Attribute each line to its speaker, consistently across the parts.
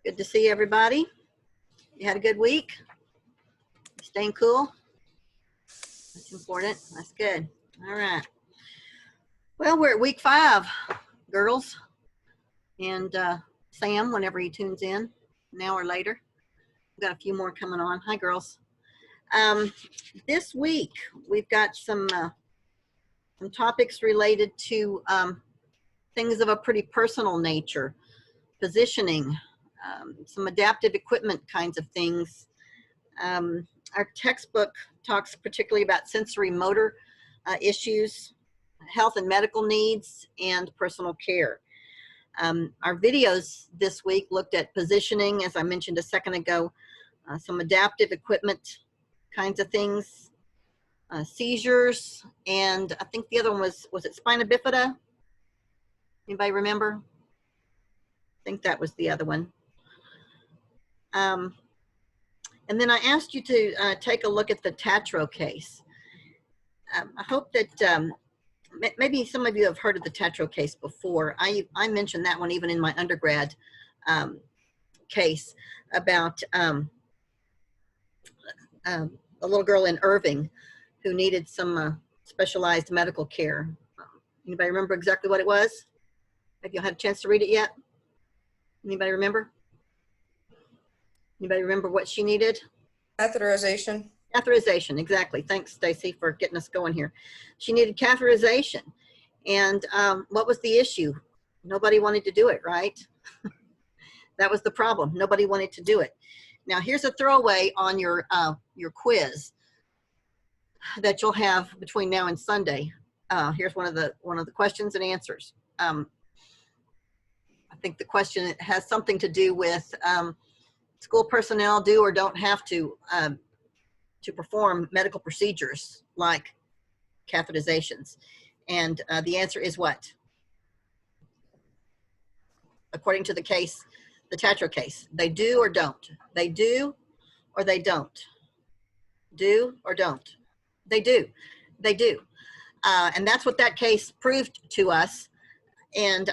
Speaker 1: Good to see everybody. You had a good week? Staying cool? That's important. That's good. All right. Well, we're at week 5, girls. And Sam, whenever he tunes in, now or later. We've got a few more coming on. Hi, girls. This week, we've got some topics related to things of a pretty personal nature, positioning, some adaptive equipment kinds of things. Our textbook talks particularly about sensory motor issues, health and medical needs, and personal care. Our videos this week looked at positioning, as I mentioned a second ago, some adaptive equipment kinds of things, seizures, and I think the other one was it spina bifida? Anybody remember? I think that was the other one. And then I asked you to take a look at the Tatro case. I hope that maybe some of you have heard of the Tatro case before. I mentioned that one even in my undergrad case about a little girl in Irving who needed some specialized medical care. Anybody remember exactly what it was? Have you had a chance to read it yet? Anybody remember? Anybody remember what she needed?
Speaker 2: Catheterization.
Speaker 1: Catheterization, exactly. Thanks, Stacy, for getting us going here. She needed catheterization. And what was the issue? Nobody wanted to do it, right? That was the problem. Nobody wanted to do it. Now, here's a throwaway on your quiz that you'll have between now and Sunday. Here's one of the questions and answers. I think the question has something to do with school personnel do or don't have to perform medical procedures like catheterizations. And the answer is what? According to the case, the Tatro case, they do or don't? They do or they don't? Do or don't? They do. They do. And that's what that case proved to us. And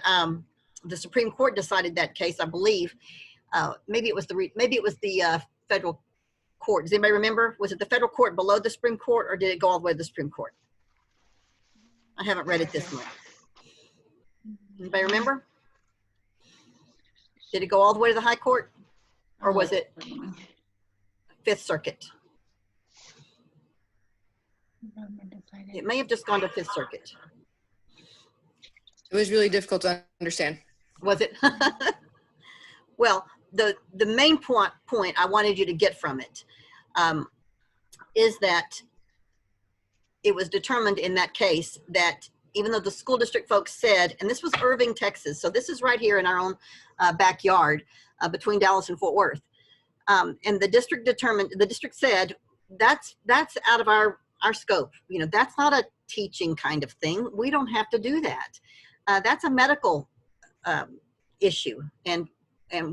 Speaker 1: the Supreme Court decided that case, I believe. Maybe it was the federal court. Does anybody remember? Was it the federal court below the Supreme Court, or did it go all the way to the Supreme Court? I haven't read it this month. Anybody remember? Did it go all the way to the High Court, or was it Fifth Circuit? It may have just gone to Fifth Circuit.
Speaker 2: It was really difficult to understand.
Speaker 1: Was it? Well, the main point I wanted you to get from it is that it was determined in that case that even though the school district folks said, and this was Irving, Texas, so this is right here in our own backyard between Dallas and Fort Worth, and the district said that's out of our scope. You know, that's not a teaching kind of thing. We don't have to do that. That's a medical issue, and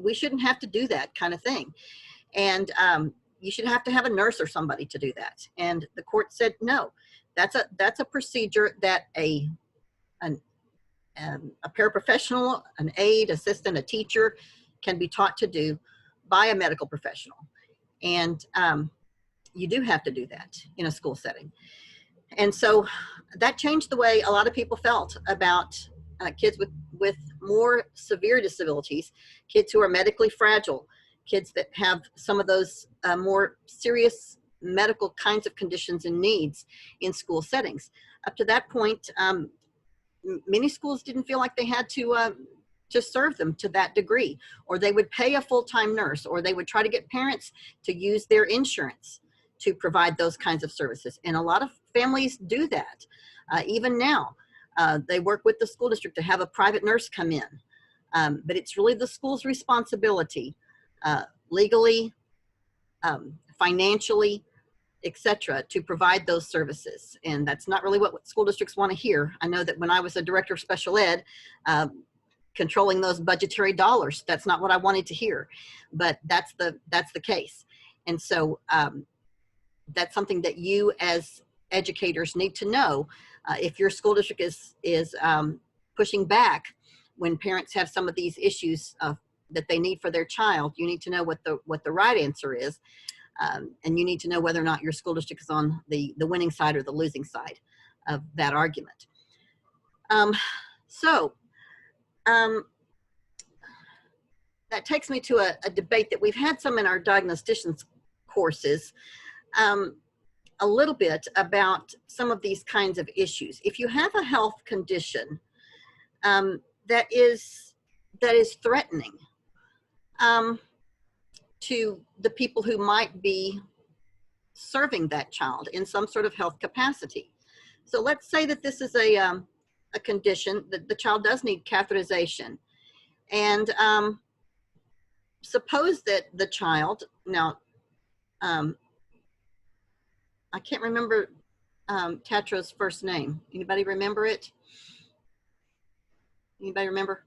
Speaker 1: we shouldn't have to do that kind of thing. And you should have to have a nurse or somebody to do that. And the court said, no, that's a procedure that a paraprofessional, an aide, assistant, a teacher can be taught to do by a medical professional. And you do have to do that in a school setting. And so that changed the way a lot of people felt about kids with more severe disabilities, kids who are medically fragile, kids that have some of those more serious medical kinds of conditions and needs in school settings. Up to that point, many schools didn't feel like they had to serve them to that degree, or they would pay a full-time nurse, or they would try to get parents to use their insurance to provide those kinds of services. And a lot of families do that. Even now, they work with the school district to have a private nurse come in. But it's really the school's responsibility, legally, financially, etc., to provide those services. And that's not really what school districts want to hear. I know that when I was a director of special ed, controlling those budgetary dollars, that's not what I wanted to hear. But that's the case. And so that's something that you as educators need to know. If your school district is pushing back when parents have some of these issues that they need for their child, you need to know what the right answer is. And you need to know whether or not your school district is on the winning side or the losing side of that argument. That takes me to a debate that we've had some in our diagnosticians courses, a little bit about some of these kinds of issues. If you have a health condition that is threatening to the people who might be serving that child in some sort of health capacity. So let's say that this is a condition that the child does need catheterization, and suppose that the child, now I can't remember Tatra's first name. Anybody remember it? Anybody remember?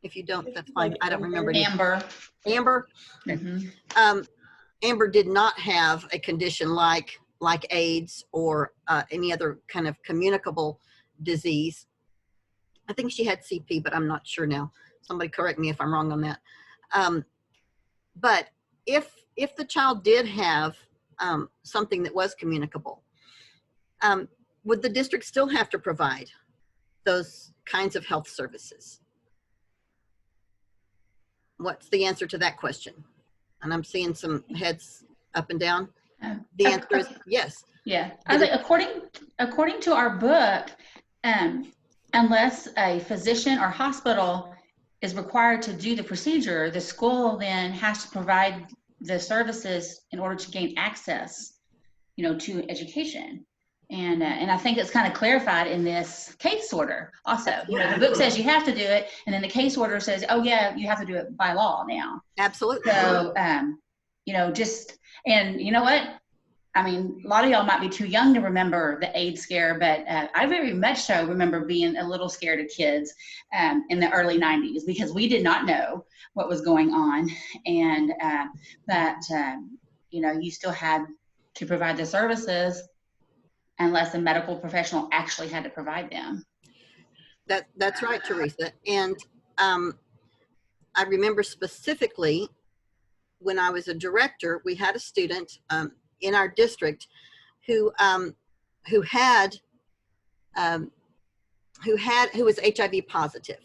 Speaker 1: If you don't, that's fine. I don't remember it.
Speaker 3: Amber.
Speaker 1: Amber?
Speaker 3: Mm-hmm.
Speaker 1: Amber did not have a condition like AIDS or any other kind of communicable disease. I think she had CP, but I'm not sure now. Somebody correct me if I'm wrong on that. But if the child did have something that was communicable, would the district still have to provide those kinds of health services? What's the answer to that question? And I'm seeing some heads up and down. The answer is yes.
Speaker 3: Yeah, I think according to our book, unless a physician or hospital is required to do the procedure, the school then has to provide the services in order to gain access, to education. And I think it's kind of clarified in this case order also. The book says you have to do it, and then the case order says, oh yeah, you have to do it by law now.
Speaker 1: Absolutely.
Speaker 3: So, and you know what? I mean, a lot of y'all might be too young to remember the AIDS scare, but I very much so remember being a little scared of kids in the early 90s because we did not know what was going on. And you still had to provide the services unless a medical professional actually had to provide them.
Speaker 1: That's right, Teresa. And I remember specifically when I was a director, we had a student in our district who was HIV positive.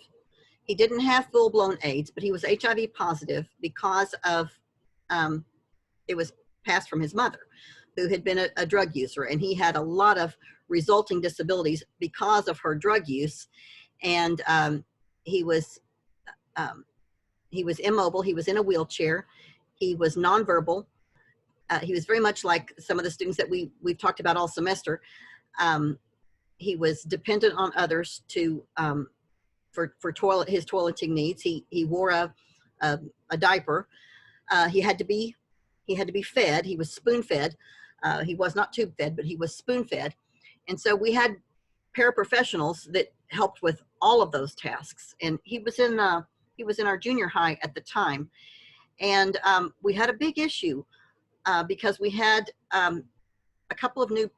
Speaker 1: He didn't have full-blown AIDS, but he was HIV positive because of it was passed from his mother, who had been a drug user, and he had a lot of resulting disabilities because of her drug use. And he was immobile. He was in a wheelchair. He was nonverbal. He was very much like some of the students that we've talked about all semester. He was dependent on others for his toileting needs. He wore a diaper. He had to be fed. He was spoon fed. He was not tube fed, but he was spoon fed. And so we had paraprofessionals that helped with all of those tasks. And he was in our junior high at the time. And we had a big issue because we had a couple of new,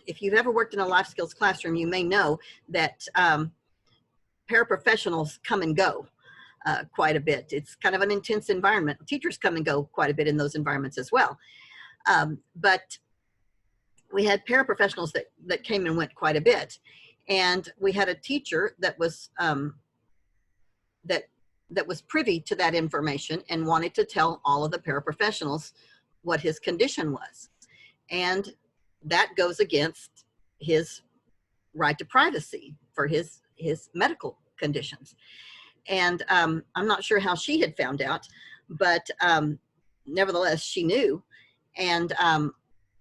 Speaker 1: if you've ever worked in a life skills classroom, you may know that paraprofessionals come and go quite a bit. It's kind of an intense environment. Teachers come and go quite a bit in those environments as well. But we had paraprofessionals that came and went quite a bit. And we had a teacher that was that was privy to that information and wanted to tell all of the paraprofessionals what his condition was. And that goes against his right to privacy for his medical conditions. And I'm not sure how she had found out, but nevertheless, she knew. And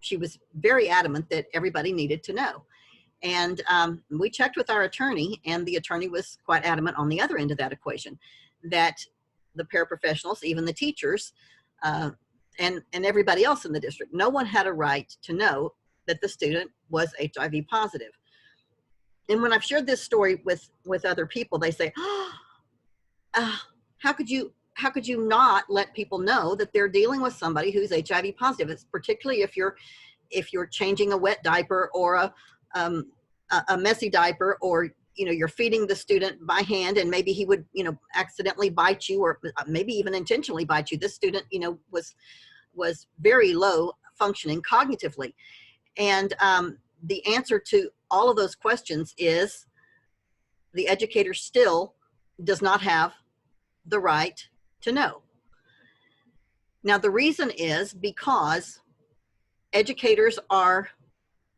Speaker 1: she was very adamant that everybody needed to know. And we checked with our attorney, and the attorney was quite adamant on the other end of that equation, that the paraprofessionals, even the teachers, and everybody else in the district, no one had a right to know that the student was HIV positive. And when I've shared this story with other people, they say, how could you not let people know that they're dealing with somebody who's HIV positive? It's particularly if you're changing a wet diaper or a messy diaper, or you're feeding the student by hand, and maybe he would, accidentally bite you, or maybe even intentionally bite you. This student, was very low functioning cognitively. And the answer to all of those questions is the educator still does not have the right to know. Now, the reason is because educators are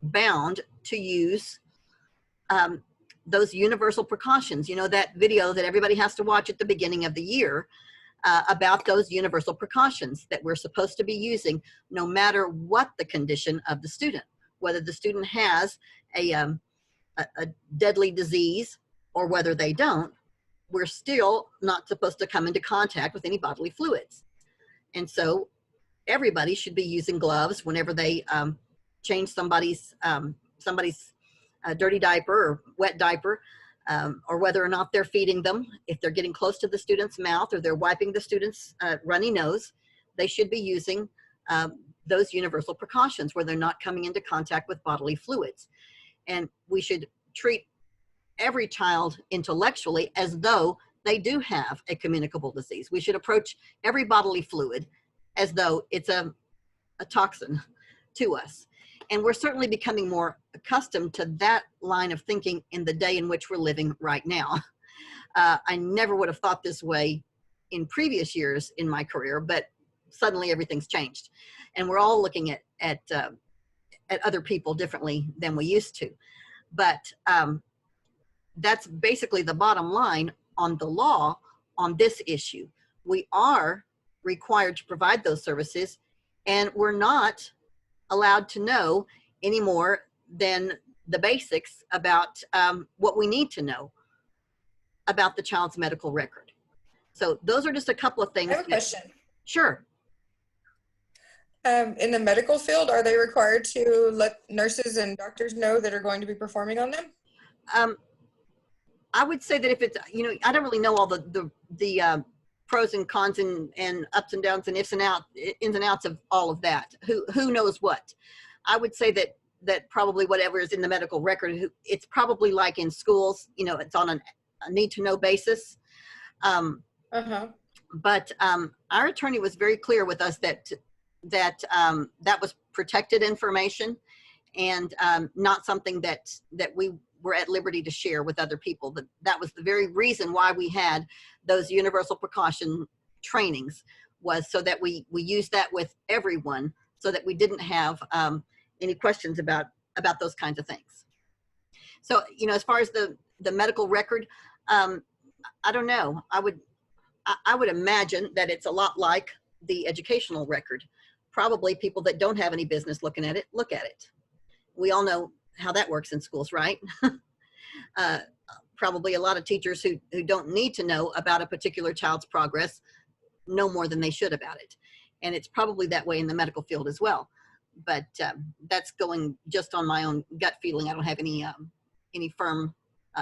Speaker 1: bound to use those universal precautions. That video that everybody has to watch at the beginning of the year about those universal precautions that we're supposed to be using no matter what the condition of the student, whether the student has a deadly disease or whether they don't. We're still not supposed to come into contact with any bodily fluids. And so everybody should be using gloves whenever they change somebody's dirty diaper or wet diaper, or whether or not they're feeding them. If they're getting close to the student's mouth or they're wiping the student's runny nose, they should be using those universal precautions where they're not coming into contact with bodily fluids. And we should treat every child intellectually as though they do have a communicable disease. We should approach every bodily fluid as though it's a toxin to us. And we're certainly becoming more accustomed to that line of thinking in the day in which we're living right now. I never would have thought this way in previous years in my career, but suddenly everything's changed. And we're all looking at other people differently than we used to. But that's basically the bottom line on the law on this issue. We are required to provide those services, and we're not allowed to know any more than the basics about what we need to know about the child's medical record. So those are just a couple of things.
Speaker 2: I have a question.
Speaker 1: Sure.
Speaker 2: In the medical field, are they required to let nurses and doctors know that are going to be performing on them?
Speaker 1: I would say that if it's, I don't really know all the pros and cons and ups and downs and ifs and outs, ins and outs of all of that. Who knows what? I would say that probably whatever is in the medical record, it's probably like in schools, it's on a need to know basis. But our attorney was very clear with us that was protected information and not something that we were at liberty to share with other people. That was the very reason why we had those universal precaution trainings, was so that we used that with everyone, so that we didn't have any questions about those kinds of things. So, as far as the medical record, I don't know. I would imagine that it's a lot like the educational record. Probably people that don't have any business looking at it, look at it. We all know how that works in schools, right? Probably a lot of teachers who don't need to know about a particular child's progress know more than they should about it. And it's probably that way in the medical field as well. But that's going just on my own gut feeling. I don't have any firm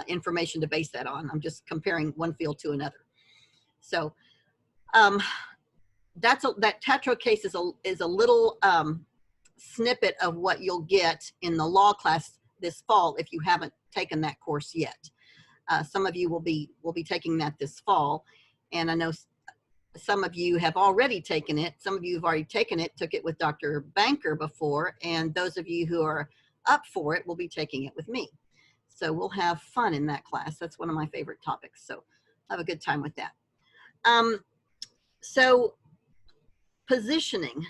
Speaker 1: information to base that on. I'm just comparing one field to another. So that Tatro case is a little snippet of what you'll get in the law class this fall if you haven't taken that course yet. Some of you will be taking that this fall, and I know some of you have already taken it. Some of you have already taken it, took it with Dr. Banker before, and those of you who are up for it will be taking it with me. So we'll have fun in that class. That's one of my favorite topics, so have a good time with that. So positioning.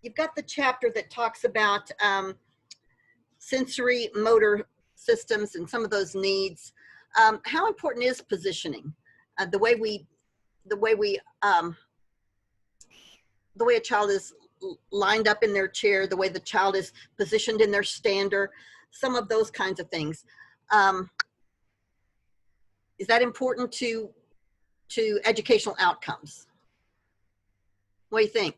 Speaker 1: You've got the chapter that talks about sensory motor systems and some of those needs. How important is positioning? The way a child is lined up in their chair, the way the child is positioned in their stander, some of those kinds of things. Is that important to educational outcomes? What do you think?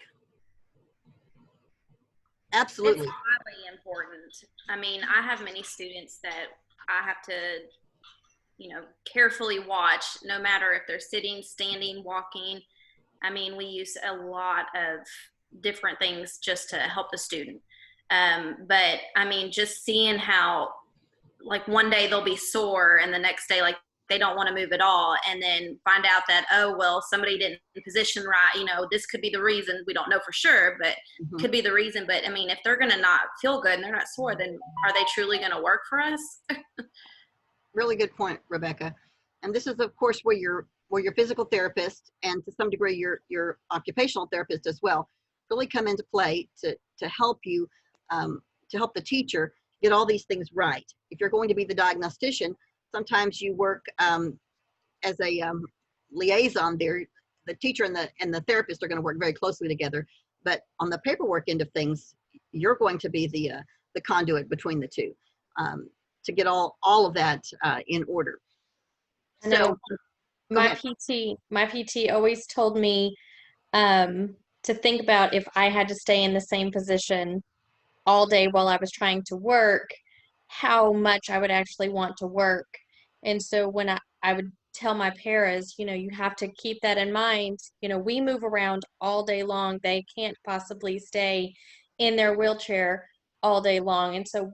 Speaker 1: Absolutely.
Speaker 4: It's highly important. I mean, I have many students that I have to, carefully watch, no matter if they're sitting, standing, walking. I mean, we use a lot of different things just to help the student. But I mean, just seeing how like one day they'll be sore and the next day like they don't want to move at all, and then find out that, oh well, somebody didn't position right, you know, this could be the reason. We don't know for sure, but
Speaker 1: Mhm.
Speaker 4: could be the reason. But I mean, if they're going to not feel good and they're not sore, then are they truly going to work for us?
Speaker 1: Really good point, Rebecca. And this is, of course, where your physical therapist and to some degree your occupational therapist as well really come into play to help you, to help the teacher get all these things right. If you're going to be the diagnostician, sometimes you work as a liaison there. The teacher and the therapist are going to work very closely together. But on the paperwork end of things, you're going to be the conduit between the two, to get all of that in order.
Speaker 5: I know
Speaker 1: So go
Speaker 5: my
Speaker 1: ahead.
Speaker 5: PT always told me to think about if I had to stay in the same position all day while I was trying to work, how much I would actually want to work. And so when I would tell my paras, you know, you have to keep that in mind. You know, we move around all day long. They can't possibly stay in their wheelchair all day long. And so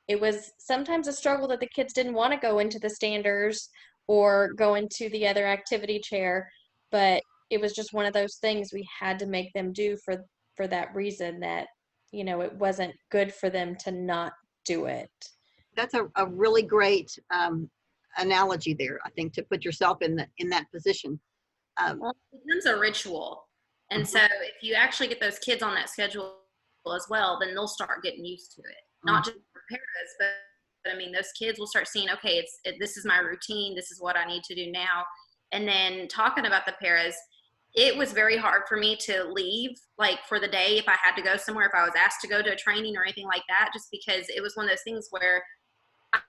Speaker 5: it was sometimes a struggle that the kids didn't want to go into the standers or go into the other activity chair, but it was just one of those things we had to make them do for that reason that, you know, it wasn't good for them to not do it.
Speaker 1: That's a really great analogy there, I think, to put yourself in that position.
Speaker 4: Well, it becomes a ritual. And so if you actually get those kids on that schedule as well, then they'll start getting used to it. Not just for parents, but I mean, those kids will start seeing, okay, this is my routine. This is what I need to do now. And then talking about the paras, it was very hard for me to leave, like for the day, if I had to go somewhere, if I was asked to go to a training or anything like that, just because it was one of those things where I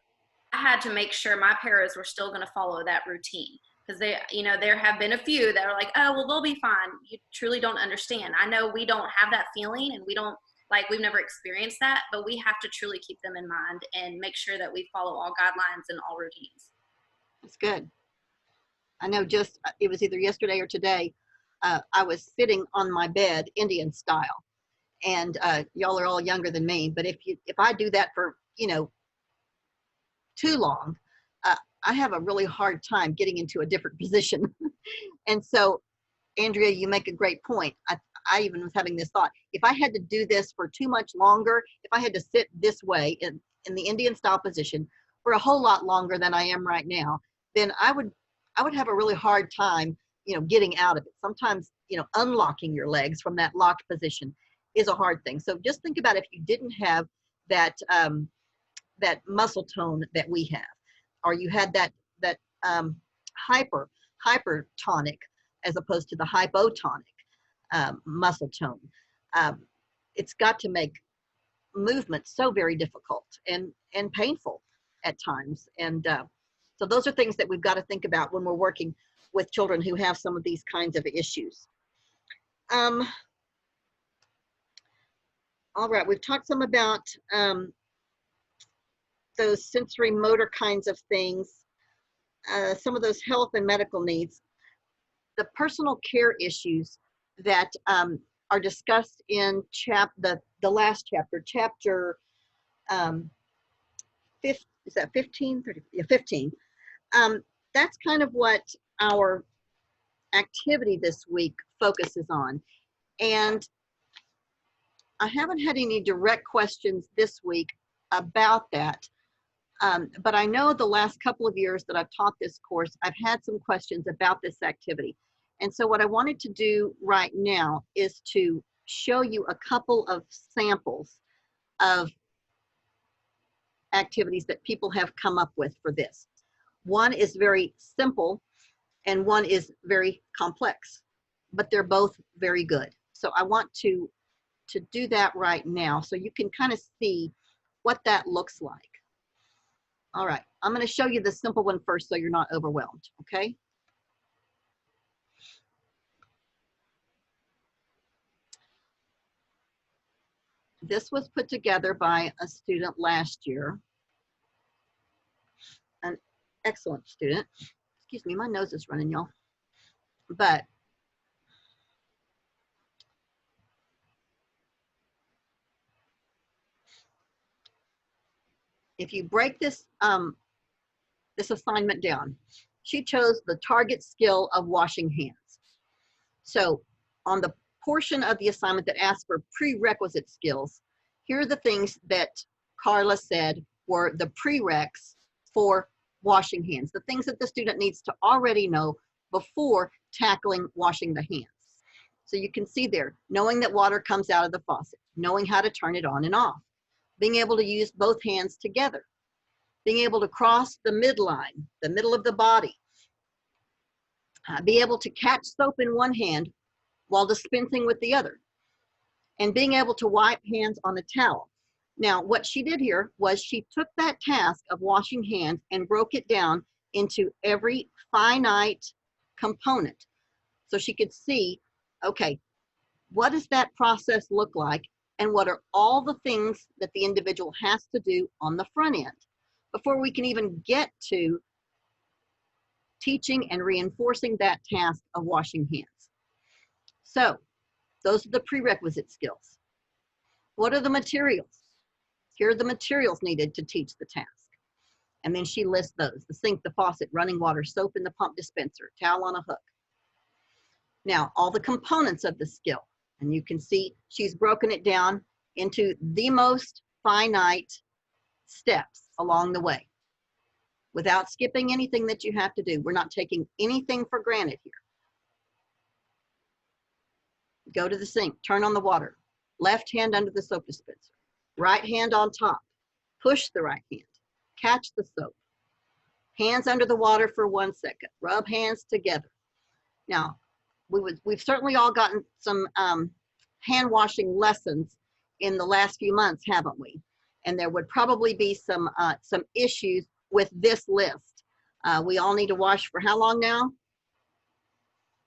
Speaker 4: had to make sure my paras were still going to follow that routine. Because they, you know, there have been a few that are like, oh, well, they'll be fine. You truly don't understand. I know we don't have that feeling and we've never experienced that, but we have to truly keep them in mind and make sure that we follow all guidelines and all routines.
Speaker 1: That's good. I know it was either yesterday or today, I was sitting on my bed, Indian style. And y'all are all younger than me, but if I do that for, you know, too long, I have a really hard time getting into a different position. And so, Andrea, you make a great point. I even was having this thought. If I had to do this for too much longer, if I had to sit this way in the Indian style position for a whole lot longer than I am right now, then I would have a really hard time, you know, getting out of it. Sometimes, you know, unlocking your legs from that locked position is a hard thing. So just think about if you didn't have that that muscle tone that we have, or you had that hypertonic as opposed to the hypotonic muscle tone. It's got to make movement so very difficult and painful at times. And so those are things that we've got to think about when we're working with children who have some of these kinds of issues. All right, we've talked some about those sensory motor kinds of things, some of those health and medical needs, the personal care issues that are discussed in the last chapter, chapter 15? 30, yeah, 15. That's kind of what our activity this week focuses on. And I haven't had any direct questions this week about that. But I know the last couple of years that I've taught this course, I've had some questions about this activity. And so what I wanted to do right now is to show you a couple of samples of activities that people have come up with for this. One is very simple and one is very complex, but they're both very good. So I want to do that right now so you can kind of see what that looks like. All right, I'm going to show you the simple one first so you're not overwhelmed, okay? This was put together by a student last year, an excellent student. Excuse me, my nose is running, y'all. But if you break this, this assignment down, she chose the target skill of washing hands. So on the portion of the assignment that asks for prerequisite skills, here are the things that Carla said were the prereqs for washing hands, the things that the student needs to already know before tackling washing the hands. So you can see there, knowing that water comes out of the faucet, knowing how to turn it on and off, being able to use both hands together, being able to cross the midline, the middle of the body, be able to catch soap in one hand while dispensing with the other, and being able to wipe hands on a towel. Now, what she did here was she took that task of washing hands and broke it down into every finite component. So she could see, okay, what does that process look like? And what are all the things that the individual has to do on the front end before we can even get to teaching and reinforcing that task of washing hands. So those are the prerequisite skills. What are the materials? Here are the materials needed to teach the task. And then she lists those: the sink, the faucet, running water, soap in the pump dispenser, towel on a hook. Now, all the components of the skill. And you can see she's broken it down into the most finite steps along the way without skipping anything that you have to do. We're not taking anything for granted here. Go to the sink, turn on the water, left hand under the soap dispenser, right hand on top, push the right hand, catch the soap, hands under the water for 1 second, rub hands together. Now, we've certainly all gotten some hand washing lessons in the last few months, haven't we? And there would probably be some issues with this list. We all need to wash for how long now?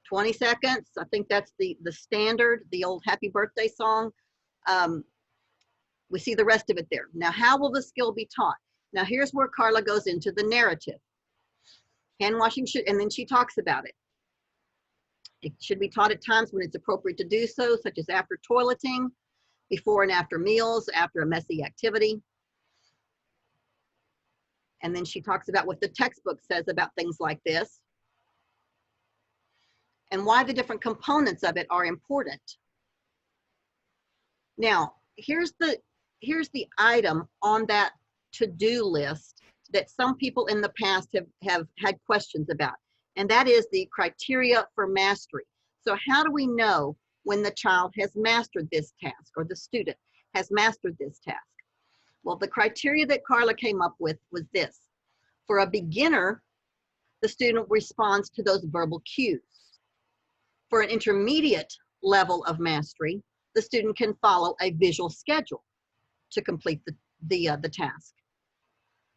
Speaker 1: 20 seconds. I think that's the standard, the old happy birthday song. We see the rest of it there. Now, how will the skill be taught? Now, here's where Carla goes into the narrative. Hand washing should, and then she talks about it. It should be taught at times when it's appropriate to do so, such as after toileting, before and after meals, after a messy activity. And then she talks about what the textbook says about things like this and why the different components of it are important. Now, here's the item on that to-do list that some people in the past have had questions about, and that is the criteria for mastery. So how do we know when the child has mastered this task or the student has mastered this task? Well, the criteria that Carla came up with was this. For a beginner, the student responds to those verbal cues. For an intermediate level of mastery, the student can follow a visual schedule to complete the task.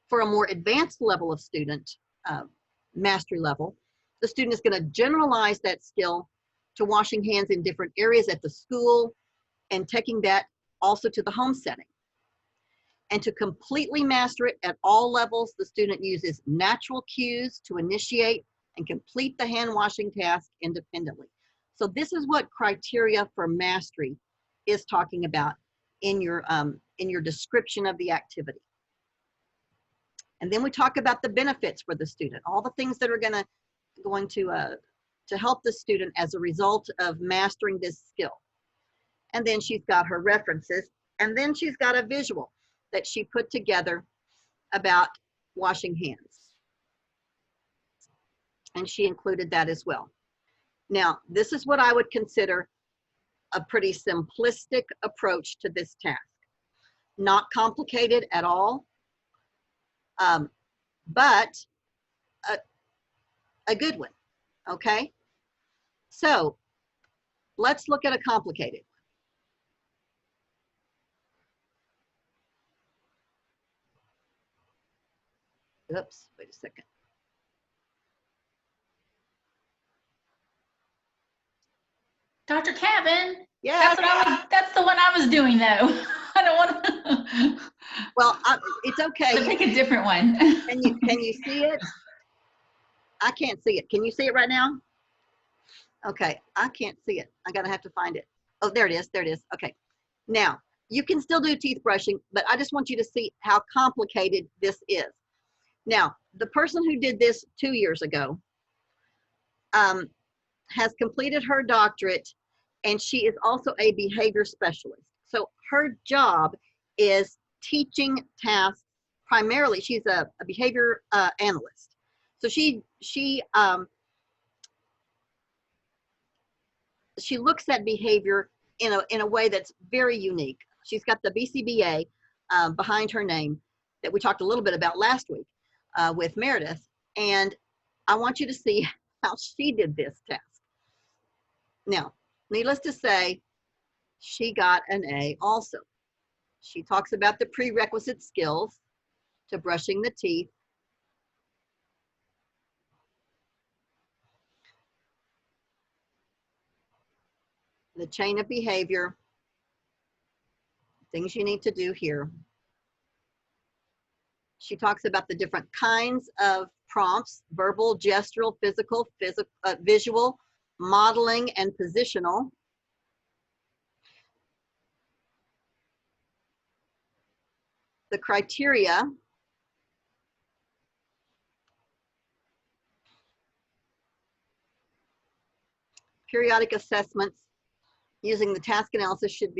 Speaker 1: For a more advanced level of student mastery level, the student is going to generalize that skill to washing hands in different areas at the school and taking that also to the home setting. And to completely master it at all levels, the student uses natural cues to initiate and complete the hand washing task independently. So this is what criteria for mastery is talking about in your description of the activity. And then we talk about the benefits for the student, all the things that are going to help the student as a result of mastering this skill. And then she's got her references, and then she's got a visual that she put together about washing hands. And she included that as well. Now, this is what I would consider a pretty simplistic approach to this task. Not complicated at all, but a good one, okay? So let's look at a complicated one. Oops, wait a second.
Speaker 3: Dr. Cabin,
Speaker 1: Yeah.
Speaker 3: that's the one I was doing though. I don't want to.
Speaker 1: Well, it's okay.
Speaker 3: I'll pick a different one.
Speaker 1: Can you see it? I can't see it. Can you see it right now? Okay, I can't see it. I'm gonna have to find it. Oh, there it is. There it is. Okay. Now, you can still do teeth brushing, but I just want you to see how complicated this is. Now, the person who did this 2 years ago has completed her doctorate, and she is also a behavior specialist. So her job is teaching tasks. Primarily, she's a behavior analyst. So she looks at behavior in a way that's very unique. She's got the BCBA behind her name that we talked a little bit about last week with Meredith. And I want you to see how she did this task. Now, needless to say, she got an A also. She talks about the prerequisite skills to brushing the teeth. The chain of behavior, things you need to do here. She talks about the different kinds of prompts: verbal, gestural, physical, visual, modeling, and positional. The criteria. Periodic assessments using the task analysis should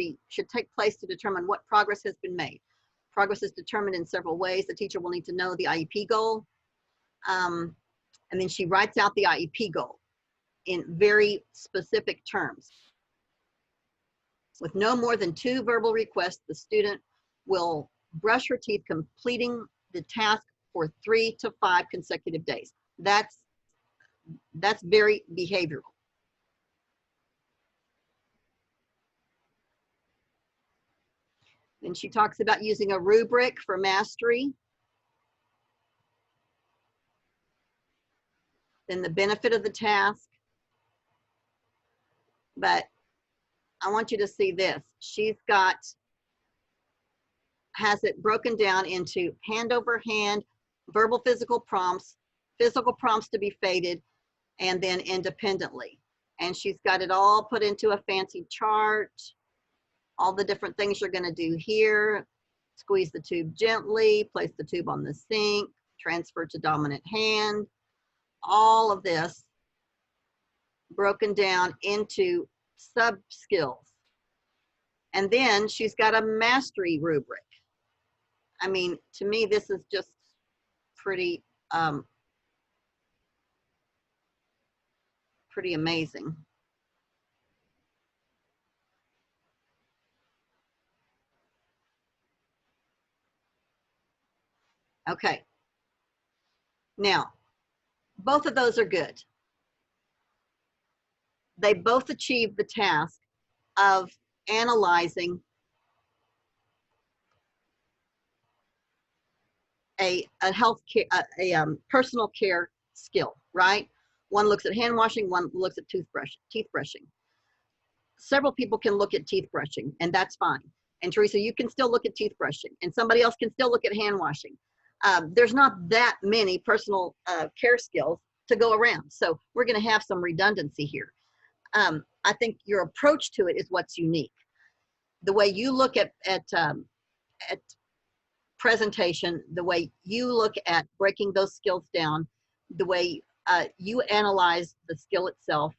Speaker 1: take place to determine what progress has been made. Progress is determined in several ways. The teacher will need to know the IEP goal. And then she writes out the IEP goal in very specific terms. With no more than 2 verbal requests, the student will brush her teeth, completing the task for 3 to 5 consecutive days. That's very behavioral. And she talks about using a rubric for mastery. Then the benefit of the task. But I want you to see this. Has it broken down into hand over hand, verbal physical prompts to be faded, and then independently. And she's got it all put into a fancy chart. All the different things you're going to do here: squeeze the tube gently, place the tube on the sink, transfer to dominant hand. All of this broken down into sub skills. And then she's got a mastery rubric. I mean, to me, this is just pretty amazing. Okay. Now, both of those are good. They both achieve the task of analyzing a health care, personal care skill, right? One looks at hand washing, one looks at teeth brushing. Several people can look at teeth brushing, and that's fine. And Teresa, you can still look at teeth brushing, and somebody else can still look at hand washing. There's not that many personal care skills to go around, so we're going to have some redundancy here. I think your approach to it is what's unique. The way you look at presentation, the way you look at breaking those skills down, the way you analyze the skill itself,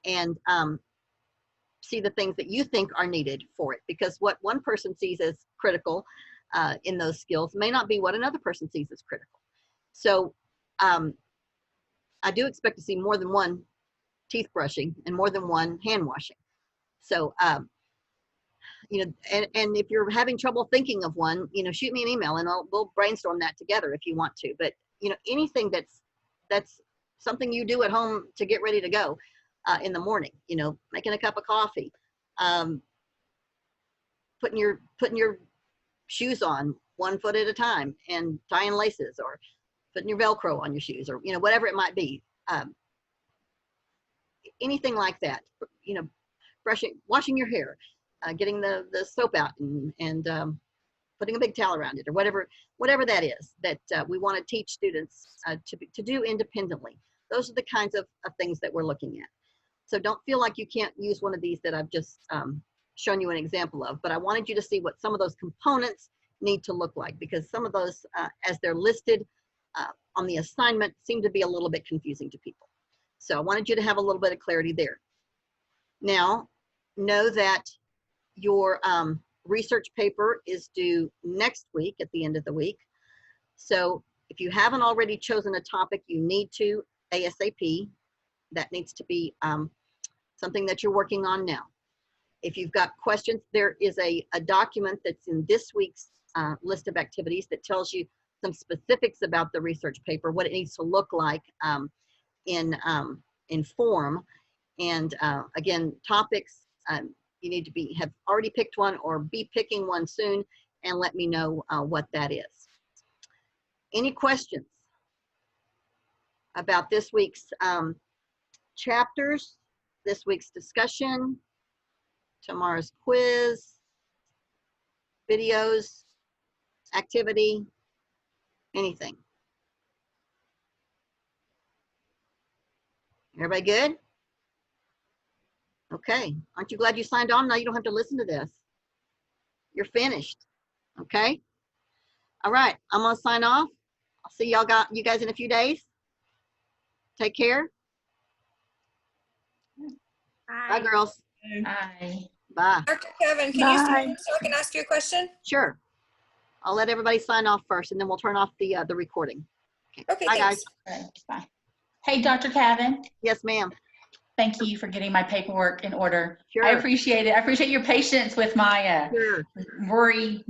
Speaker 1: and see the things that you think are needed for it. Because what one person sees as critical in those skills may not be what another person sees as critical. So I do expect to see more than one teeth brushing and more than one hand washing. So, you know, and if you're having trouble thinking of one, you know, shoot me an email and we'll brainstorm that together if you want to. But, you know, anything that's something you do at home to get ready to go in the morning, you know, making a cup of coffee, putting your shoes on 1 foot at a time and tying laces, or putting your Velcro on your shoes, or, you know, whatever it might be. Anything like that, you know, washing your hair, getting the soap out and putting a big towel around it, or whatever that is that we want to teach students to do independently. Those are the kinds of things that we're looking at. So don't feel like you can't use one of these that I've just shown you an example of, but I wanted you to see what some of those components need to look like, because some of those, as they're listed on the assignment, seem to be a little bit confusing to people. So I wanted you to have a little bit of clarity there. Now, know that your research paper is due next week at the end of the week. So if you haven't already chosen a topic, you need to ASAP. That needs to be something that you're working on now. If you've got questions, there is a document that's in this week's list of activities that tells you some specifics about the research paper, what it needs to look like in form. And again, topics, you need to have already picked one or be picking one soon, and let me know what that is. Any questions about this week's chapters, this week's discussion, tomorrow's quiz, videos, activity, anything? Everybody good? Okay. Aren't you glad you signed on? Now you don't have to listen to this. You're finished. Okay. All right. I'm going to sign off. I'll see you guys in a few days. Take care. Bye, girls.
Speaker 3: Bye.
Speaker 1: Bye.
Speaker 2: Dr. Kevin, can you stand so I can ask you a question?
Speaker 1: Sure. I'll let everybody sign off first, and then we'll turn off the recording.
Speaker 2: Okay,
Speaker 1: Bye,
Speaker 2: thanks.
Speaker 1: guys.
Speaker 3: Okay, bye. Hey, Dr. Kevin,
Speaker 1: Yes, ma'am.
Speaker 3: thank you for getting my paperwork in order.
Speaker 1: Sure.
Speaker 3: I appreciate it. I appreciate your patience with my
Speaker 1: Sure.
Speaker 3: worry